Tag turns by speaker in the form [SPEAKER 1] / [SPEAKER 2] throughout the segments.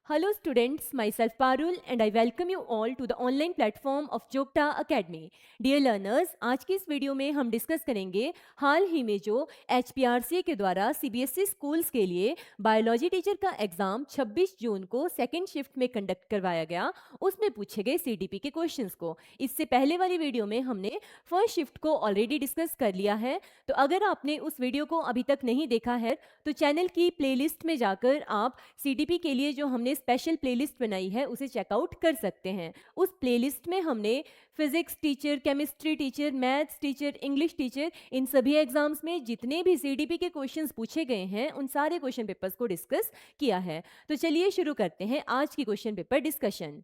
[SPEAKER 1] Hello students, myself Parul and I welcome you all to the online platform of Jokta Academy. Dear learners, आज की इस video में हम discuss करेंगे हाल ही में जो HPRC के द्वारा CBSE स्कूल्स के लिए बायोलॉजी टीचर का एग्जाम 26 जून को सेकेंड शिफ्ट में कंडक्ट करवाया गया, उसमें पूछे गए CDP के क्वेश्चंस को। इससे पहले वाली वीडियो में हमने फर्स्ट शिफ्ट को ऑलरेडी डिस्कस कर लिया है, तो अगर आपने उस वीडियो को अभी तक नहीं देखा है तो चैनल की प्लेलिस्ट में जाकर आप CDP के लिए जो हमने स्पेशल प्लेलिस्ट बनाई है उसे चेकआउट कर सकते हैं। उस प्लेलिस्ट में हमने physics teacher, chemistry teacher, maths teacher, English teacher, इन सभी एग्जाम्स में जितने भी CDP के क्वेश्चंस पूछे गए हैं उन सारे क्वेश्चन पेपर्स को डिस्कस किया है। तो चलिए शुरू करते हैं आज की क्वेश्चन पेपर डिस्कशन।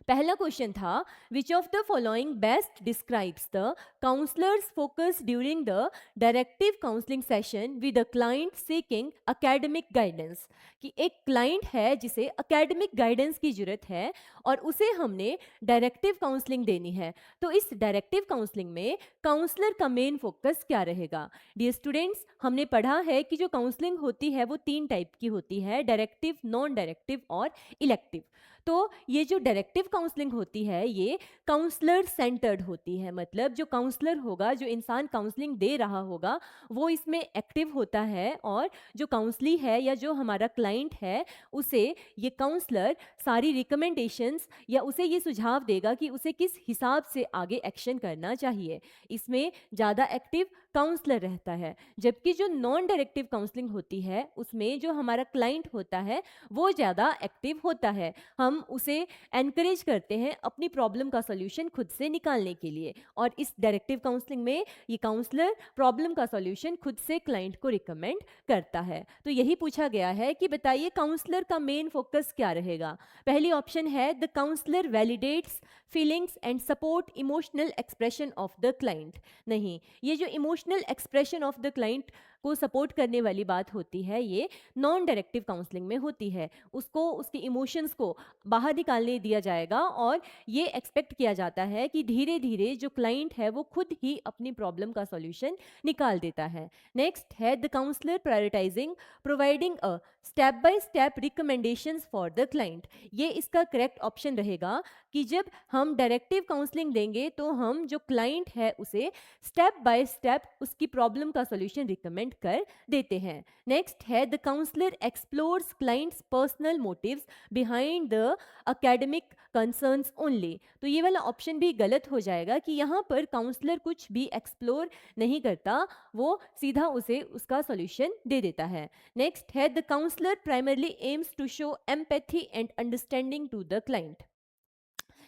[SPEAKER 1] पहला क्वेश्चन था which of the following best describes the counsellor's focus during the directive counselling session with a client seeking academic guidance. कि एक क्लाइंट है जिसे एकेडमिक गाइडेंस की जरूरत है और उसे हमने डायरेक्टिव काउंसलिंग देनी है, तो इस डायरेक्टिव काउंसलिंग में काउंसलर का मेन फोकस क्या रहेगा? डियर स्टूडेंट्स, हमने पढ़ा है कि जो काउंसलिंग होती है वो 3 टाइप की होती है, डायरेक्टिव, नॉन डायरेक्टिव और इलेक्टिव। तो ये जो डायरेक्टिव काउंसलिंग होती है ये काउंसलर सेंटर्ड होती है, मतलब जो काउंसलर होगा, जो इंसान काउंसलिंग दे रहा होगा वो इसमें एक्टिव होता है और जो काउंसली है या जो हमारा क्लाइंट है उसे ये काउंसलर सारी रिकमेंडेशंस या उसे ये सुझाव देगा कि उसे किस हिसाब से आगे एक्शन करना चाहिए। इसमें ज़्यादा एक्टिव काउंसलर रहता है, जबकि जो नॉन डायरेक्टिव काउंसलिंग होती है उसमें जो हमारा क्लाइंट होता है वो ज़्यादा एक्टिव होता है। हम उसे एनकरेज करते हैं अपनी प्रॉब्लम का सॉल्यूशन खुद से निकालने के लिए, और इस डायरेक्टिव काउंसलिंग में ये काउंसलर प्रॉब्लम का सॉल्यूशन खुद से क्लाइंट को रिकमेंड करता है। तो यही पूछा गया है कि बताइए काउंसलर का मेन फोकस क्या रहेगा। पहली ऑप्शन है the counsellor validates feelings and support emotional expression of the client. नहीं, ये जो emotional expression of the client को सपोर्ट करने वाली बात होती है ये नॉन डायरेक्टिव काउंसलिंग में होती है। उसको उसके इमोशंस को बाहर निकालने दिया जाएगा और ये एक्सपेक्ट किया जाता है कि धीरे धीरे जो क्लाइंट है वो खुद ही अपनी प्रॉब्लम का सॉल्यूशन निकाल देता है। नेक्स्ट है the counsellor prioritising providing a step by step recommendations for the client. ये इसका करेक्ट ऑप्शन रहेगा कि जब हम डायरेक्टिव काउंसलिंग देंगे तो हम जो क्लाइंट है उसे स्टेप बाय स्टेप उसकी प्रॉब्लम का सॉल्यूशन रिकमेंड कर देते हैं। नेक्स्ट है the counsellor explores client's personal motives behind the academic concerns only. तो ये वाला ऑप्शन भी गलत हो जाएगा कि यहाँ पर काउंसलर कुछ भी एक्सप्लोर नहीं करता, वो सीधा उसे उसका सॉल्यूशन दे देता है। नेक्स्ट है the counsellor primarily aims to show empathy and understanding to the client.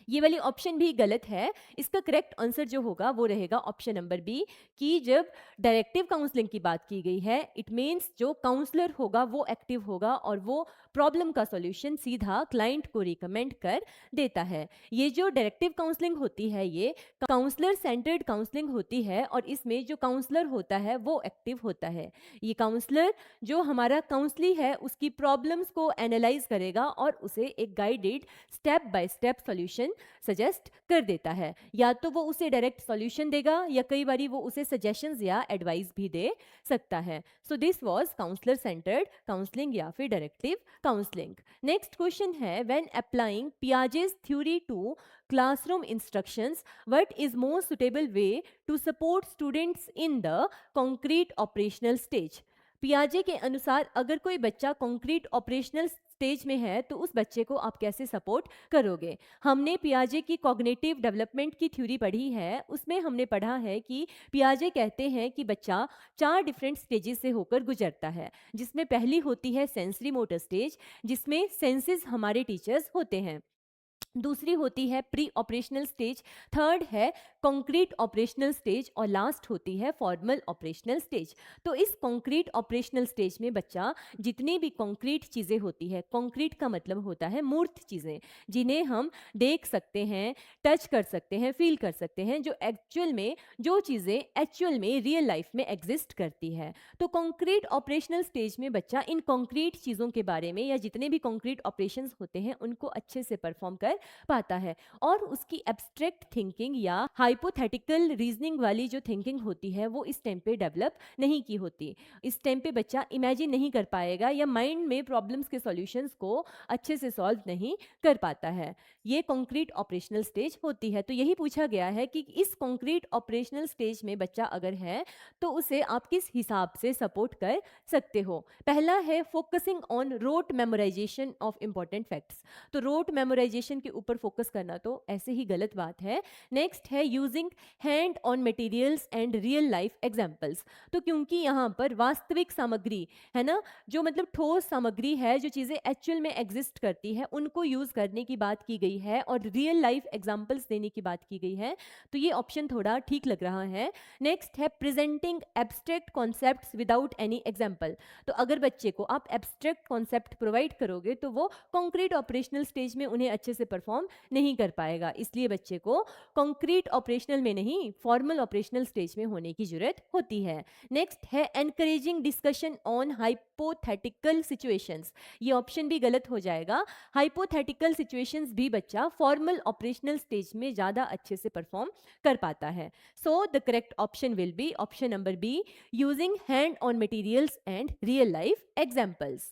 [SPEAKER 1] ये वाली ऑप्शन भी गलत है। इसका करेक्ट आंसर जो होगा वो रहेगा ऑप्शन नंबर बी, कि जब डायरेक्टिव काउंसलिंग की बात की गई है इट मीन्स जो काउंसलर होगा वो एक्टिव होगा और वो प्रॉब्लम का सॉल्यूशन सीधा क्लाइंट को रिकमेंड कर देता है। ये जो डायरेक्टिव काउंसलिंग होती है ये काउंसलर सेंटर्ड काउंसलिंग होती है और इसमें जो काउंसलर होता है वो एक्टिव होता है। ये काउंसलर जो हमारा काउंसली है उसकी प्रॉब्लम्स को एनालाइज करेगा और उसे एक guided step by step solution suggest कर देता है। या तो वो उसे डायरेक्ट सॉल्यूशन देगा या कई बारी वो उसे सजेशंस या एडवाइस भी दे सकता है। So this was counsellor centred counselling या फिर डायरेक्टिव काउंसलिंग। नेक्स्ट क्वेश्चन है when applying Piaget's theory to classroom instructions, what is more suitable way to support students in the concrete operational stage? पियाजे के अनुसार अगर कोई बच्चा कॉन्क्रीट ऑपरेशनल स्टेज में है तो उस बच्चे को आप कैसे सपोर्ट करोगे? हमने पियाजे की कॉग्निटिव डेवलपमेंट की थ्योरी पढ़ी है, उसमें हमने पढ़ा है कि पियाजे कहते हैं कि बच्चा 4 डिफरेंट स्टेजेस से होकर गुजरता है, जिसमें पहली होती है सेंसरी मोटर स्टेज, जिसमें सेंसेस हमारे टीचर्स होते हैं। दूसरी होती है प्री ऑपरेशनल स्टेज, थर्ड है कॉन्क्रीट ऑपरेशनल स्टेज और लास्ट होती है फॉर्मल ऑपरेशनल स्टेज। तो इस कॉन्क्रीट ऑपरेशनल स्टेज में बच्चा जितनी भी कॉन्क्रीट चीज़ें होती है, कॉन्क्रीट का मतलब होता है मूर्त चीज़ें जिन्हें हम देख सकते हैं, टच कर सकते हैं, फील कर सकते हैं, जो एक्चुअल में जो चीज़ें एक्चुअल में रियल लाइफ में एग्जिस्ट करती है। तो कॉन्क्रीट ऑपरेशनल स्टेज में बच्चा इन कॉन्क्रीट चीज़ों के बारे में या जितने भी कॉन्क्रीट ऑपरेशंस होते हैं उनको अच्छे से परफॉर्म कर पाता है और उसकी एब्स्ट्रैक्ट थिंकिंग या हाइपोथेटिकल रीजनिंग वाली जो थिंकिंग होती है वो इस टाइम पे डेवलप नहीं की होती। इस टाइम पे बच्चा इमेजिन नहीं कर पाएगा या माइंड में प्रॉब्लम्स के सॉल्यूशंस को अच्छे से सॉल्व नहीं कर पाता है। ये कॉन्क्रीट ऑपरेशनल स्टेज होती है। तो यही पूछा गया है कि इस कॉन्क्रीट ऑपरेशनल स्टेज में बच्चा अगर है तो उसे आप किस हिसाब से सपोर्ट कर सकते हो। पहला है focusing on rote memorisation of important facts. तो रोट मेमोराइजेशन के ऊपर फोकस करना तो ऐसे ही गलत बात है। नेक्स्ट है using hand on materials and real life examples. तो क्योंकि यहाँ पर वास्तविक सामग्री है ना, जो मतलब ठोस सामग्री है, जो चीज़ें एक्चुअल में एग्जिस्ट करती है, उनको यूज़ करने की बात की गई है और रियल लाइफ एग्जांपल्स देने की बात की गई है। तो ये ऑप्शन थोड़ा ठीक लग रहा है। नेक्स्ट है presenting abstract concepts without any example. तो अगर बच्चे को आप एब्स्ट्रैक्ट कॉन्सेप्ट प्रोवाइड करोगे तो वो कॉन्क्रीट ऑपरेशनल स्टेज में उन्हें अच्छे से परफॉर्म नहीं कर पाएगा। इसलिए बच्चे को कॉन्क्रीट ऑपरेशनल में नहीं, फॉर्मल ऑपरेशनल स्टेज में होने की जरूरत होती है। नेक्स्ट है encouraging discussion on hypothetical situations. ये ऑप्शन भी गलत हो जाएगा। हाइपोथेटिकल सिचुएशंस भी बच्चा फॉर्मल ऑपरेशनल स्टेज में ज़्यादा अच्छे से परफॉर्म कर पाता है। So the correct option will be option number B, using hand on materials and real life examples.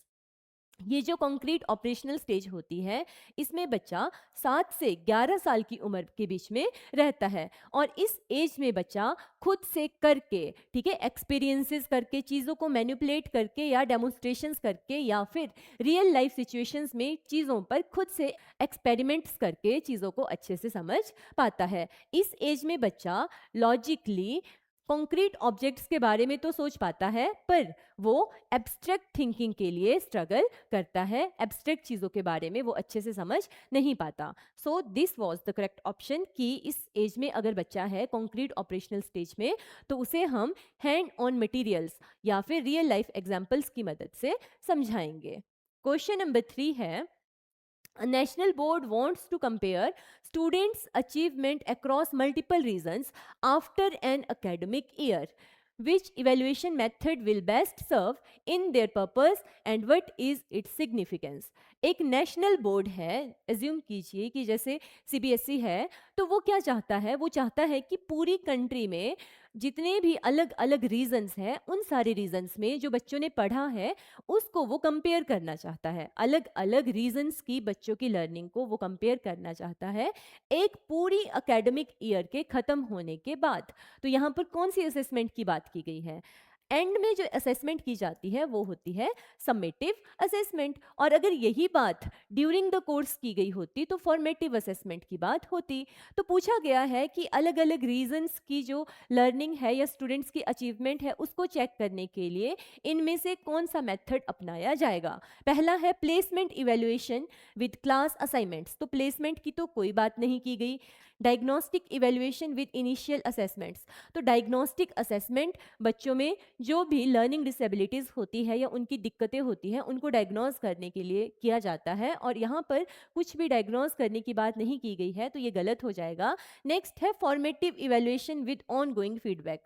[SPEAKER 1] ये जो कॉन्क्रीट ऑपरेशनल स्टेज होती है इसमें बच्चा 7 से 11 साल की उम्र के बीच में रहता है और इस एज में बच्चा खुद से करके, ठीक है, एक्सपीरियंसेस करके, चीज़ों को मैनिपुलेट करके या डेमोन्स्ट्रेशंस करके या फिर रियल लाइफ सिचुएशंस में चीज़ों पर खुद से एक्सपेरिमेंट्स करके चीज़ों को अच्छे से समझ पाता है। इस एज में बच्चा लॉजिकली कॉन्क्रीट ऑब्जेक्ट्स के बारे में तो सोच पाता है पर वो एब्स्ट्रैक्ट थिंकिंग के लिए स्ट्रगल करता है। एब्स्ट्रैक्ट चीज़ों के बारे में वो अच्छे से समझ नहीं पाता। सो this was the correct option कि इस एज में अगर बच्चा है कॉन्क्रीट ऑपरेशनल स्टेज में तो उसे हम हैंड ऑन मटेरियल्स या फिर रियल लाइफ एग्जाम्पल्स की मदद से समझाएंगे। क्वेश्चन नंबर 3 है, a national board wants to compare students' achievement across multiple regions after an academic year. Which evaluation method will best serve in their purpose and what is its significance? एक national board है, assume कीजिए कि जैसे CBSE है, तो वो क्या चाहता है? वो चाहता है कि पूरी कंट्री में जितने भी अलग अलग रीजन्स हैं उन सारे रीजन्स में जो बच्चों ने पढ़ा है उसको वो कंपेयर करना चाहता है। अलग अलग रीजन्स की बच्चों की लर्निंग को वो कंपेयर करना चाहता है एक पूरी एकेडमिक ईयर के ख़त्म होने के बाद। तो यहाँ पर कौन सी असेसमेंट की बात की गई है? एंड में जो असेसमेंट की जाती है वो होती है समेटिव असेसमेंट, और अगर यही बात ड्यूरिंग द कोर्स की गई होती तो फॉर्मेटिव असेसमेंट की बात होती। तो पूछा गया है कि अलग अलग रीजन्स की जो लर्निंग है या स्टूडेंट्स की अचीवमेंट है उसको चेक करने के लिए इनमें से कौन सा मेथड अपनाया जाएगा। पहला है placement evaluation with class assignments. तो प्लेसमेंट की तो कोई बात नहीं की गई। Diagnostic evaluation with initial assessments. तो डायग्नोस्टिक असेसमेंट बच्चों में जो भी लर्निंग डिसेबिलिटीज़ होती है या उनकी दिक्कतें होती हैं उनको डायग्नोज करने के लिए किया जाता है, और यहाँ पर कुछ भी डायग्नोज करने की बात नहीं की गई है तो ये गलत हो जाएगा। नेक्स्ट है formative evaluation with on going feedback.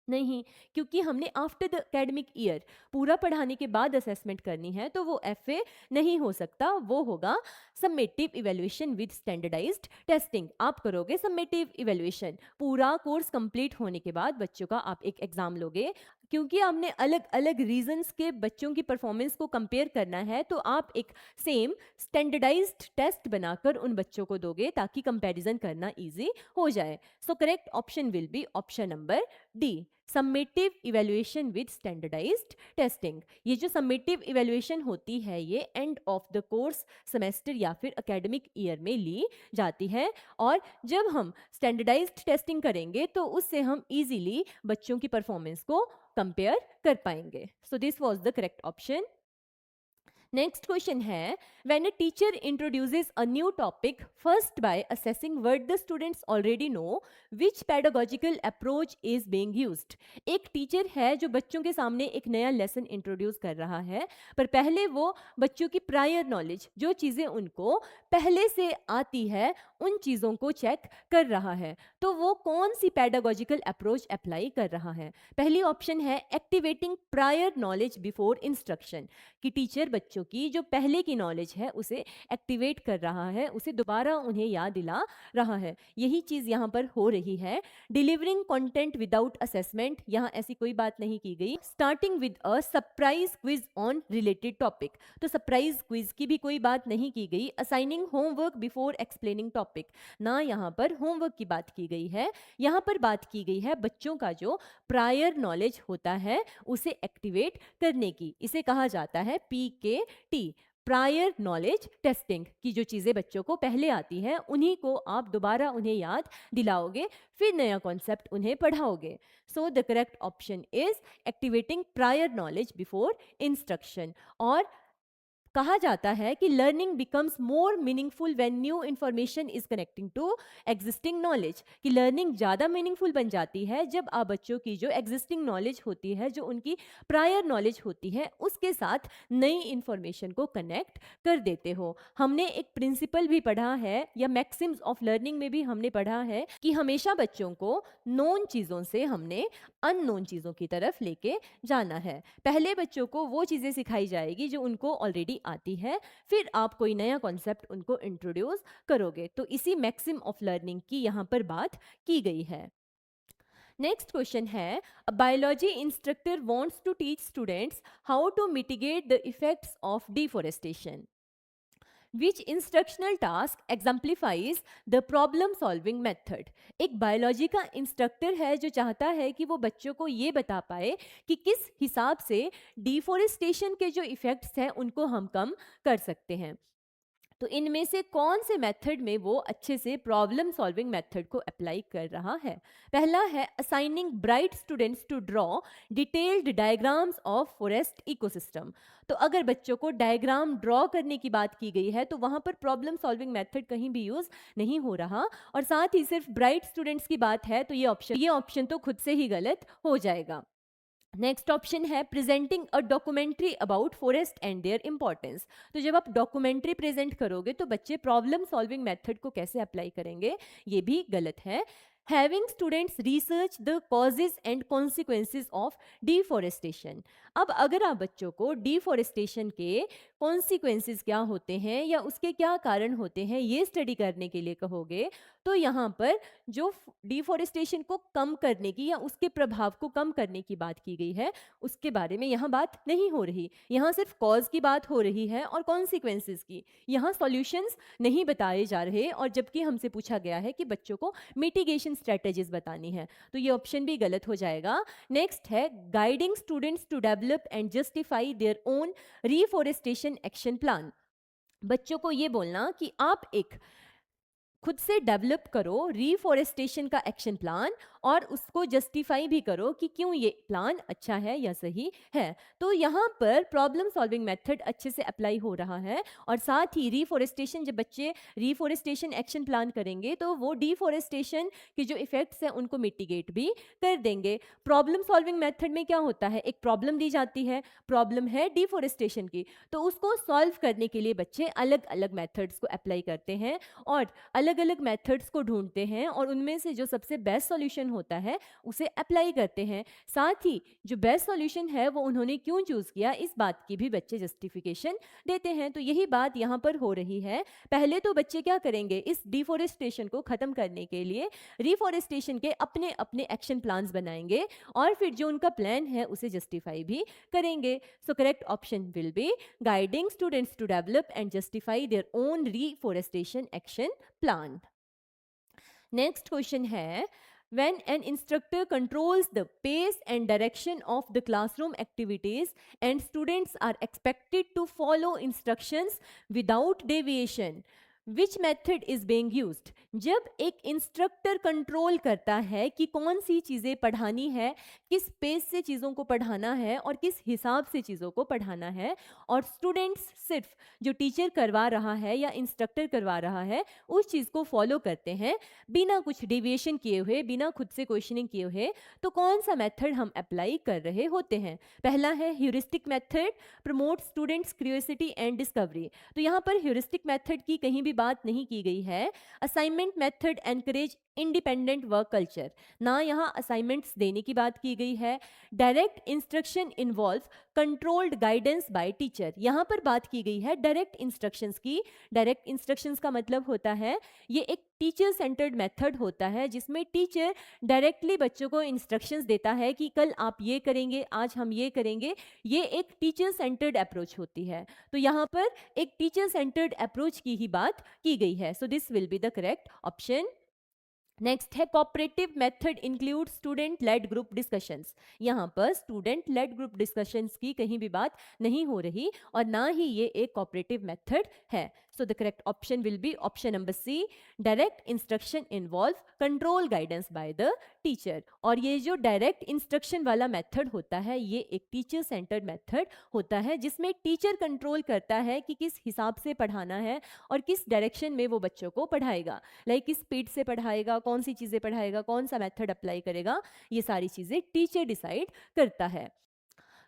[SPEAKER 1] नहीं, क्योंकि हमने आफ्टर द एकेडमिक ईयर पूरा पढ़ाने के बाद असेसमेंट करनी है तो वो एफए नहीं हो सकता, वो होगा summative evaluation with standardised testing. आप करोगे समेटिव इवेल्युएशन पूरा कोर्स कंप्लीट होने के बाद बच्चों का आप एक एग्जाम लोगे। क्योंकि हमने अलग अलग रीजन्स के बच्चों की परफॉर्मेंस को कंपेयर करना है तो आप एक सेम स्टैंडर्डाइज्ड टेस्ट बनाकर उन बच्चों को दोगे ताकि कंपैरिजन करना इजी हो जाए। So correct option will be option number D, summative evaluation with standardised testing. ये जो समेटिव इवेल्युएशन होती है ये end of the course semester या फिर एकेडमिक ईयर में ली जाती है, और जब हम स्टैंडर्डाइज्ड टेस्टिंग करेंगे तो उससे हम इजीली बच्चों की परफॉर्मेंस को कंपेयर कर पाएंगे। So this was the correct option. Next question है, when a teacher introduces a new topic first by assessing what the students already know, which pedagogical approach is being used. एक teacher है जो बच्चों के सामने एक नया लेसन इंट्रोड्यूस कर रहा है, पर पहले वो बच्चों की प्रायर नॉलेज, जो चीज़ें उनको पहले से आती है उन चीज़ों को चेक कर रहा है। तो वो कौन सी पेडागोजिकल अप्रोच अप्लाई कर रहा है? पहली ऑप्शन है activating prior knowledge before instruction, कि टीचर बच्चों की जो पहले की नॉलेज है उसे एक्टिवेट कर रहा है, उसे दोबारा उन्हें याद दिला रहा है। यही चीज़ यहाँ पर हो रही है। डिलीवरिंग कंटेंट विदाउट असेसमेंट, यहाँ ऐसी कोई बात नहीं की गई। Starting with a surprise quiz on related topic, तो सरप्राइज क्विज की भी कोई बात नहीं की गई। Assigning homework before explaining topic, ना यहाँ पर होमवर्क की बात की गई है। यहाँ पर बात की गई है बच्चों का जो प्रायर नॉलेज होता है उसे एक्टिवेट करने की। इसे कहा जाता है PKT, प्रायर नॉलेज टेस्टिंग, की जो चीज़ें बच्चों को पहले आती हैं उन्हीं को आप दोबारा उन्हें याद दिलाओगे, फिर नया कॉन्सेप्ट उन्हें पढ़ाओगे। So the correct option is activating prior knowledge before instruction. और कहा जाता है कि learning becomes more meaningful when new information is connecting to existing knowledge, कि लर्निंग ज़्यादा मीनिंगफुल बन जाती है जब आप बच्चों की जो एग्जिस्टिंग नॉलेज होती है, जो उनकी प्रायर नॉलेज होती है, उसके साथ नई इंफॉर्मेशन को कनेक्ट कर देते हो। हमने एक प्रिंसिपल भी पढ़ा है, या मैक्सिम्स ऑफ लर्निंग में भी हमने पढ़ा है, कि हमेशा बच्चों को नोन चीज़ों से हमने अननोन चीज़ों की तरफ लेके जाना है। पहले बच्चों को वो चीज़ें सिखाई जाएगी जो उनको ऑलरेडी आती है, फिर आप कोई नया कॉन्सेप्ट उनको इंट्रोड्यूस करोगे। तो इसी मैक्सिम ऑफ लर्निंग की यहाँ पर बात की गई है। नेक्स्ट क्वेश्चन है, a biology instructor wants to teach students how to mitigate the effects of deforestation. Which instructional task exemplifies the problem solving method? एक बायोलॉजी का इंस्ट्रक्टर है जो चाहता है कि वो बच्चों को ये बता पाए कि किस हिसाब से डिफोरेस्टेशन के जो इफ़ेक्ट्स हैं उनको हम कम कर सकते हैं। तो इनमें से कौन से मेथड में वो अच्छे से प्रॉब्लम सॉल्विंग मेथड को अप्लाई कर रहा है? पहला है assigning bright students to draw detailed diagrams of forest ecosystem. तो अगर बच्चों को डायग्राम ड्रॉ करने की बात की गई है तो वहाँ पर प्रॉब्लम सॉल्विंग मेथड कहीं भी यूज़ नहीं हो रहा, और साथ ही सिर्फ ब्राइट स्टूडेंट्स की बात है तो ये ऑप्शन तो खुद से ही गलत हो जाएगा। नेक्स्ट ऑप्शन है presenting a documentary about forest and their importance. तो जब आप डॉक्यूमेंट्री प्रेजेंट करोगे तो बच्चे प्रॉब्लम सॉल्विंग मेथड को कैसे अप्लाई करेंगे, ये भी गलत है। Having students research the causes and consequences of deforestation. अब अगर आप बच्चों को डिफॉरेस्टेशन के कॉन्सिक्वेंसेज क्या होते हैं या उसके क्या कारण होते हैं ये स्टडी करने के लिए कहोगे, तो यहाँ पर जो डिफॉरेस्टेशन को कम करने की या उसके प्रभाव को कम करने की बात की गई है उसके बारे में यहाँ बात नहीं हो रही। यहाँ सिर्फ कॉज की बात हो रही है और कॉन्सिक्वेंसेज की। यहाँ सॉल्यूशंस नहीं बताए जा रहे, और जबकि हमसे पूछा गया है कि बच्चों को मिटिगेशन स्ट्रेटेजीज बतानी है, तो ये ऑप्शन भी गलत हो जाएगा। नेक्स्ट है guiding students to develop and justify their own reforestation action plan. बच्चों को ये बोलना कि आप एक खुद से डेवलप करो रिफॉरेस्टेशन का एक्शन प्लान, और उसको जस्टिफाई भी करो कि क्यों ये प्लान अच्छा है या सही है। तो यहाँ पर प्रॉब्लम सॉल्विंग मेथड अच्छे से अप्लाई हो रहा है, और साथ ही रिफॉरेस्टेशन, जब बच्चे रिफॉरेस्टेशन एक्शन प्लान करेंगे तो वो डिफॉरेस्टेशन के जो इफेक्ट्स हैं उनको मिटिगेट भी कर देंगे। प्रॉब्लम सॉल्विंग मेथड में क्या होता है, एक प्रॉब्लम दी जाती है, प्रॉब्लम है डिफॉरेस्टेशन की, तो उसको सॉल्व करने के लिए बच्चे अलग अलग मेथड्स को अप्लाई करते हैं और अलग अलग मेथड्स को ढूंढते हैं, और उनमें से जो सबसे बेस्ट सॉल्यूशन होता है उसे अप्लाई करते हैं। साथ ही जो बेस्ट सॉल्यूशन है वो उन्होंने क्यों चूज किया इस बात की भी बच्चे जस्टिफिकेशन देते हैं। तो यही बात यहाँ पर हो रही है। पहले तो बच्चे क्या करेंगे, इस डिफॉरेस्टेशन को खत्म करने के लिए रिफॉरेस्टेशन के अपने अपने एक्शन प्लान्स बनाएंगे, और फिर जो उनका प्लान है उसे जस्टिफाई भी करेंगे। So correct option will be guiding students to develop and justify their own reforestation action plan. Next question है, when an instructor controls the pace and direction of the classroom activities and students are expected to follow instructions without deviation, which method is being used? जब एक instructor control करता है कि कौन सी चीज़ें पढ़ानी है, किस पेस से चीज़ों को पढ़ाना है और किस हिसाब से चीज़ों को पढ़ाना है, और स्टूडेंट्स सिर्फ जो टीचर करवा रहा है या इंस्ट्रक्टर करवा रहा है उस चीज़ को फॉलो करते हैं बिना कुछ डिविएशन किए हुए, बिना खुद से क्वेश्चनिंग किए हुए, तो कौन सा मेथड हम अप्लाई कर रहे होते हैं? पहला है heuristic method, promote students curiosity and discovery. तो यहाँ पर ह्यूरिस्टिक मेथड की कहीं भी भी बात नहीं की गई है। Assignment method encourage independent work culture, ना यहाँ असाइनमेंट्स देने की बात की गई है। Direct instruction involve controlled guidance bye teacher, यहाँ पर बात की गई है डायरेक्ट इंस्ट्रक्शंस की। डायरेक्ट इंस्ट्रक्शंस का मतलब होता है ये एक टीचर सेंटर्ड मेथड होता है जिसमें टीचर डायरेक्टली बच्चों को इंस्ट्रक्शंस देता है कि कल आप ये करेंगे, आज हम ये करेंगे। ये एक टीचर सेंटर्ड अप्रोच होती है। तो यहाँ पर एक टीचर सेंटर्ड अप्रोच की ही बात की गई है। So this will be the correct option. Next है cooperative method include student led group discussions. यहाँ पर स्टूडेंट लेड ग्रुप डिस्कशंस की कहीं भी बात नहीं हो रही और ना ही ये एक कोऑपरेटिव मेथड है। So the correct option will be option number C, direct instruction involve control guidance by the teacher. और ये जो डायरेक्ट इंस्ट्रक्शन वाला मेथड होता है ये एक टीचर सेंटर्ड मेथड होता है जिसमें टीचर कंट्रोल करता है कि किस हिसाब से पढ़ाना है और किस डायरेक्शन में वो बच्चों को पढ़ाएगा, लाइक किस स्पीड से पढ़ाएगा, कौन सी चीज़ें पढ़ाएगा, कौन सा मेथड अप्लाई करेगा, ये सारी चीज़ें टीचर डिसाइड करता है।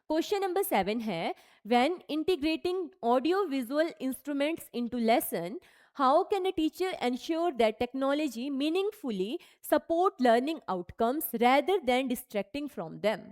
[SPEAKER 1] क्वेश्चन नंबर 7 है, when integrating audio visual instruments into lesson, how can a teacher ensure that technology meaningfully support learning outcomes rather than distracting from them.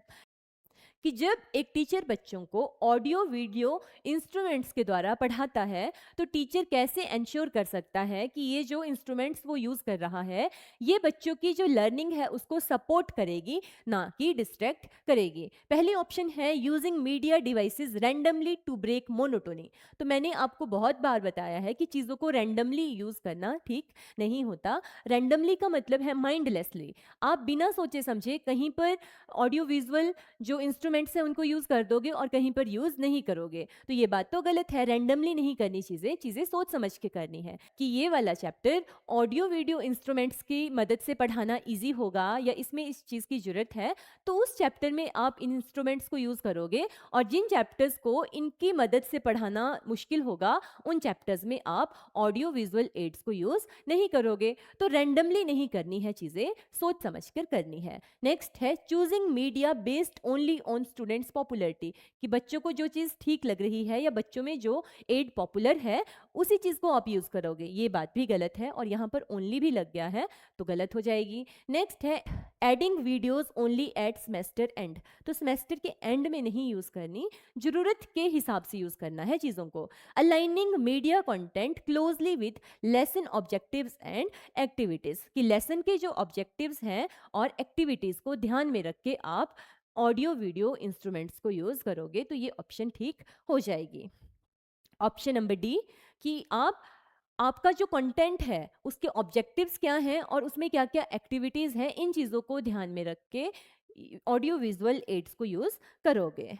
[SPEAKER 1] कि जब एक टीचर बच्चों को ऑडियो वीडियो इंस्ट्रूमेंट्स के द्वारा पढ़ाता है तो टीचर कैसे इंश्योर कर सकता है कि ये जो इंस्ट्रूमेंट्स वो यूज़ कर रहा है ये बच्चों की जो लर्निंग है उसको सपोर्ट करेगी, ना कि डिस्ट्रैक्ट करेगी। पहली ऑप्शन है using media devices randomly to break monotony. तो मैंने आपको बहुत बार बताया है कि चीज़ों को रैंडमली यूज़ करना ठीक नहीं होता। रैंडमली का मतलब है माइंडलेसली, आप बिना सोचे समझे कहीं पर ऑडियो विजुअल जो इंस्ट्रूमेंट्स हैं उनको यूज़ कर दोगे और कहीं पर यूज़ नहीं करोगे, तो ये बात तो गलत है। रैंडमली नहीं करनी चीज़ें, चीज़ें सोच समझ के करनी है। कि ये वाला चैप्टर ऑडियो वीडियो इंस्ट्रूमेंट्स की मदद से पढ़ाना इजी होगा या इसमें इस चीज़ की ज़रूरत है, तो उस चैप्टर में आप इन इंस्ट्रूमेंट्स को यूज़ करोगे, और जिन चैप्टर्स को इनकी मदद से पढ़ाना मुश्किल होगा उन चैप्टर्स में आप ऑडियो विजुअल एड्स को यूज़ नहीं करोगे। तो रैंडमली नहीं करनी है चीज़ें, सोच समझ कर करनी है। नेक्स्ट है choosing media based only on students popularity, कि बच्चों को जो चीज़ ठीक लग रही है या बच्चों में जो एड पॉपुलर है उसी चीज़ को आप यूज़ करोगे, ये बात भी गलत है। और यहाँ पर ओनली भी लग गया है तो गलत हो जाएगी। नेक्स्ट है adding videos only at semester end, तो सेमेस्टर के एंड में नहीं यूज़ करनी, ज़रूरत के हिसाब से यूज़ करना है चीज़ों को। Aligning media content closely with lesson objectives and activities, कि लेसन के जो ऑब्जेक्टिव्स हैं और एक्टिविटीज़ को ध्यान में रख के आप ऑडियो वीडियो इंस्ट्रूमेंट्स को यूज़ करोगे, तो ये ऑप्शन ठीक हो जाएगी। ऑप्शन नंबर डी, कि आपका जो कंटेंट है उसके ऑब्जेक्टिव्स क्या हैं और उसमें क्या क्या एक्टिविटीज़ हैं, इन चीज़ों को ध्यान में रख के ऑडियो विजुअल एड्स को यूज़ करोगे।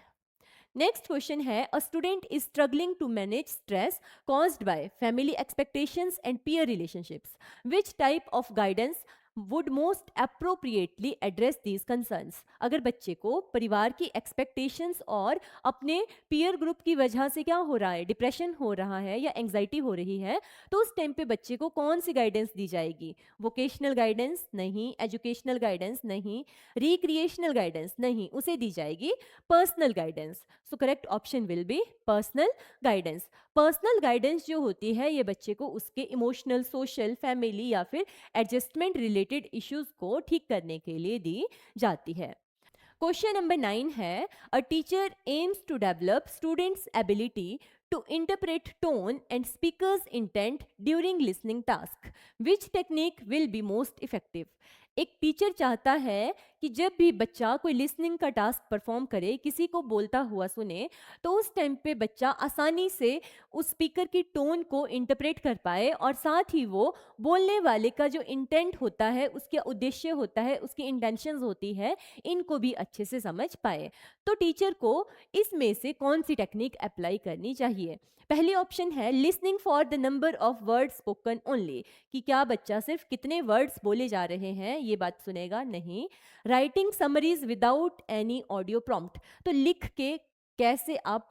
[SPEAKER 1] नेक्स्ट क्वेश्चन है, a student is struggling to manage stress caused by family expectations and peer relationships, which type of guidance would most appropriately address these concerns. अगर बच्चे को परिवार की एक्सपेक्टेशंस और अपने पीयर ग्रुप की वजह से क्या हो रहा है, डिप्रेशन हो रहा है या एंग्जाइटी हो रही है, तो उस टाइम पे बच्चे को कौन सी गाइडेंस दी जाएगी? वोकेशनल गाइडेंस नहीं, एजुकेशनल गाइडेंस नहीं, रिक्रिएशनल गाइडेंस नहीं, उसे दी जाएगी personal guidance. So correct option will be personal guidance. Personal guidance जो होती है ये बच्चे को उसके इमोशनल, सोशल, फैमिली या फिर एडजस्टमेंट रिलेटेड इश्यूज को ठीक करने के लिए दी जाती है। क्वेश्चन नंबर 9 है, a teacher aims to develop students' ability to interpret tone and speaker's intent during listening task, which technique will be most effective. एक टीचर चाहता है कि जब भी बच्चा कोई लिसनिंग का टास्क परफॉर्म करे, किसी को बोलता हुआ सुने, तो उस टाइम पे बच्चा आसानी से उस स्पीकर की टोन को इंटरप्रेट कर पाए और साथ ही वो बोलने वाले का जो इंटेंट होता है, उसका उद्देश्य होता है, उसकी इंटेंशंस होती है, इनको भी अच्छे से समझ पाए। तो टीचर को इसमें से कौन सी टेक्निक अप्लाई करनी चाहिए? पहली ऑप्शन है listening for the number of words spoken only, कि क्या बच्चा सिर्फ कितने वर्ड्स बोले जा रहे हैं ये बात सुनेगा, नहीं। Writing summaries without any audio prompt, तो लिख के कैसे आप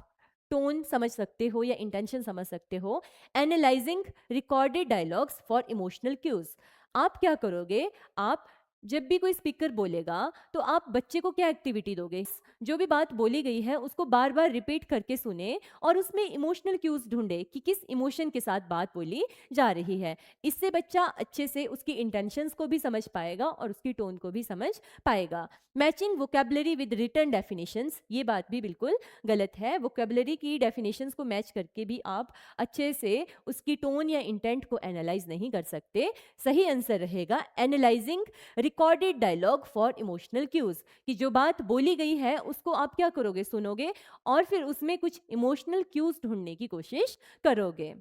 [SPEAKER 1] टोन समझ सकते हो या इंटेंशन समझ सकते हो। Analysing recorded dialogues for emotional cues, आप क्या करोगे, आप जब भी कोई स्पीकर बोलेगा तो आप बच्चे को क्या एक्टिविटी दोगे? जो भी बात बोली गई है उसको बार बार रिपीट करके सुने और उसमें इमोशनल क्यूज ढूंढे कि किस इमोशन के साथ बात बोली जा रही है। इससे बच्चा अच्छे से उसकी इंटेंशंस को भी समझ पाएगा और उसकी टोन को भी समझ पाएगा। Matching vocabulary with written definitions, ये बात भी बिल्कुल गलत है। वोकेबलरी की डेफिनेशंस को मैच करके भी आप अच्छे से उसकी टोन या इंटेंट को एनालाइज नहीं कर सकते। सही आंसर रहेगा analysing recorded dialogue for emotional cues, कि जो बात बोली गई है उसको आप क्या करोगे, सुनोगे और फिर उसमें कुछ इमोशनल क्यूज ढूंढने की कोशिश करोगे।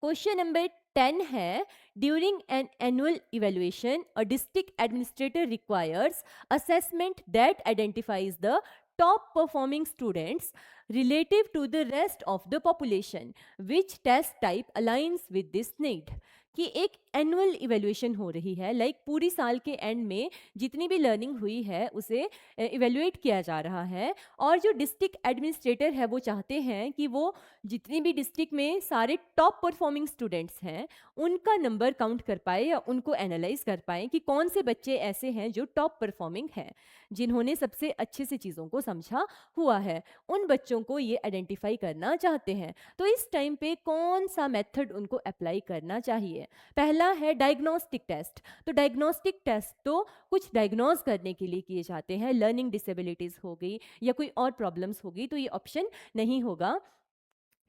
[SPEAKER 1] क्वेश्चन नंबर 10 है, during an annual evaluation a district administrator requires assessment that identifies the top performing students relative to the rest of the population, which test type aligns with this need। कि एक annual evaluation हो रही है, like पूरी साल के end में जितनी भी लर्निंग हुई है उसे इवेल्युएट किया जा रहा है, और जो डिस्ट्रिक्ट एडमिनिस्ट्रेटर है वो चाहते हैं कि वो जितनी भी डिस्ट्रिक्ट में सारे टॉप परफॉर्मिंग स्टूडेंट्स हैं उनका नंबर काउंट कर पाए या उनको एनालाइज कर पाए कि कौन से बच्चे ऐसे हैं जो टॉप परफॉर्मिंग हैं, जिन्होंने सबसे अच्छे से चीज़ों को समझा हुआ है। उन बच्चों को ये आइडेंटिफाई करना चाहते हैं। तो इस टाइम पे कौन सा मेथड उनको अप्लाई करना चाहिए? पहला है डायग्नोस्टिक टेस्ट। तो डायग्नोस्टिक टेस्ट तो कुछ डायग्नोज करने के लिए किए जाते हैं, लर्निंग डिसेबिलिटीज हो गई या कोई और प्रॉब्लम्स होगी, तो ये ऑप्शन नहीं होगा।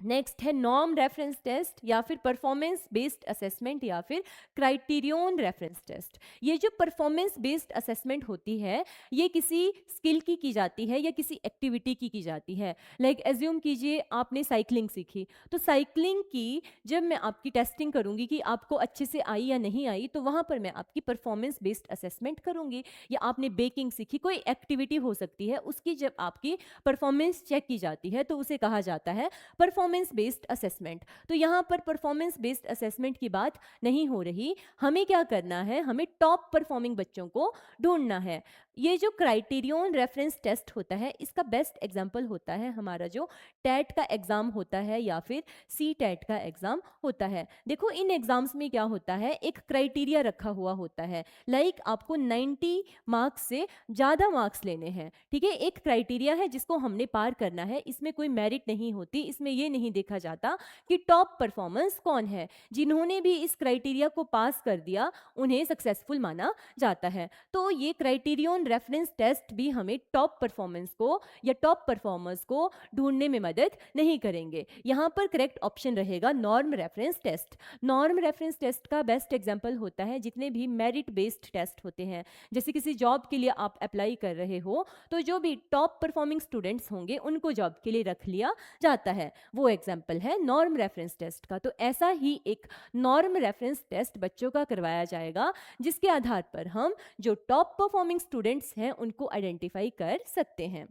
[SPEAKER 1] नेक्स्ट है नॉर्म रेफरेंस टेस्ट या फिर परफॉर्मेंस बेस्ड असेसमेंट या फिर क्राइटेरियन रेफरेंस टेस्ट। ये जो परफॉर्मेंस बेस्ड असेसमेंट होती है ये किसी स्किल की जाती है या किसी एक्टिविटी की जाती है। लाइक एज्यूम कीजिए आपने साइकिलिंग सीखी, तो साइकिलिंग की जब मैं आपकी टेस्टिंग करूंगी कि आपको अच्छे से आई या नहीं आई, तो वहाँ पर मैं आपकी परफॉर्मेंस बेस्ड असेसमेंट करूंगी। या आपने बेकिंग सीखी, कोई एक्टिविटी हो सकती है, उसकी जब आपकी परफॉर्मेंस चेक की जाती है तो उसे कहा जाता है परफॉर्मेंस बेस्ड असेसमेंट। तो यहाँ पर परफॉर्मेंस बेस्ड असेसमेंट की बात नहीं हो रही, हमें क्या करना है, हमें टॉप परफॉर्मिंग बच्चों को ढूंढना है। ये जो क्राइटेरियन रेफरेंस टेस्ट होता है इसका बेस्ट एग्जांपल होता है हमारा जो टेट का एग्जाम होता है या फिर सी टेट का एग्जाम होता है। देखो इन एग्जाम्स में क्या होता है, एक क्राइटेरिया रखा हुआ होता है, लाइक आपको 90 मार्क्स से ज़्यादा मार्क्स लेने हैं, ठीक है। एक क्राइटेरिया है जिसको हमने पार करना है, इसमें कोई मेरिट नहीं होती, इसमें ये नहीं देखा जाता कि टॉप परफॉर्मेंस कौन है। जिन्होंने भी इस क्राइटेरिया को पास कर दिया उन्हें सक्सेसफुल माना जाता है। तो ये क्राइटेरियन रेफरेंस टेस्ट भी हमें टॉप परफॉर्मेंस को या टॉप परफॉर्मर्स को ढूंढने में मदद नहीं करेंगे। यहाँ पर करेक्ट ऑप्शन रहेगा norm reference test. Norm reference test का बेस्ट एग्जांपल होता है जितने भी मेरिट बेस्ड टेस्ट होते हैं, जैसे किसी जॉब के लिए आप अप्लाई कर रहे हो तो जो भी टॉप परफॉर्मिंग स्टूडेंट्स होंगे उनको जॉब के लिए रख लिया जाता है, वो एग्जाम्पल है नॉर्म रेफरेंस टेस्ट का। तो ऐसा ही एक नॉर्म रेफरेंस टेस्ट बच्चों का करवाया जाएगा जिसके आधार पर हम जो टॉप परफॉर्मिंग स्टूडेंट्स हैं उनको आइडेंटिफाई कर सकते हैं।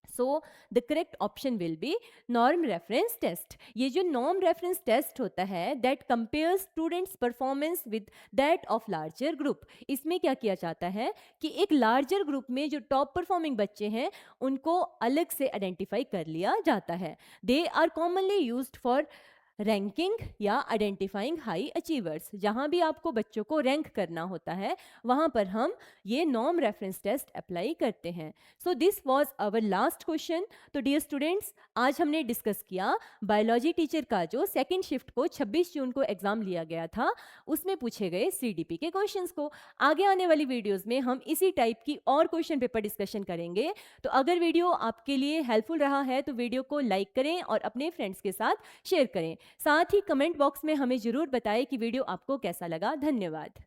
[SPEAKER 1] So the correct option will be norm reference test. ये जो नॉर्म रेफरेंस टेस्ट होता है that compares students performance with that of larger group. इसमें क्या किया जाता है कि एक लार्जर ग्रुप में जो टॉप परफॉर्मिंग बच्चे हैं उनको अलग से आइडेंटिफाई कर लिया जाता है। They are commonly used for ranking या आइडेंटिफाइंग हाई अचीवर्स। जहाँ भी आपको बच्चों को रैंक करना होता है वहाँ पर हम ये नॉर्म रेफरेंस टेस्ट अप्लाई करते हैं। So this was our last question. तो डियर स्टूडेंट्स, आज हमने डिस्कस किया बायोलॉजी टीचर का जो सेकेंड शिफ्ट को 26 जून को एग्जाम लिया गया था, उसमें पूछे गए सीडीपी के क्वेश्चंस को। आगे आने वाली वीडियोस में हम इसी टाइप की और क्वेश्चन पेपर डिस्कशन करेंगे। तो अगर वीडियो आपके लिए हेल्पफुल रहा है तो वीडियो को लाइक करें और अपने फ्रेंड्स के साथ शेयर करें। साथ ही कमेंट बॉक्स में हमें जरूर बताएं कि वीडियो आपको कैसा लगा। धन्यवाद।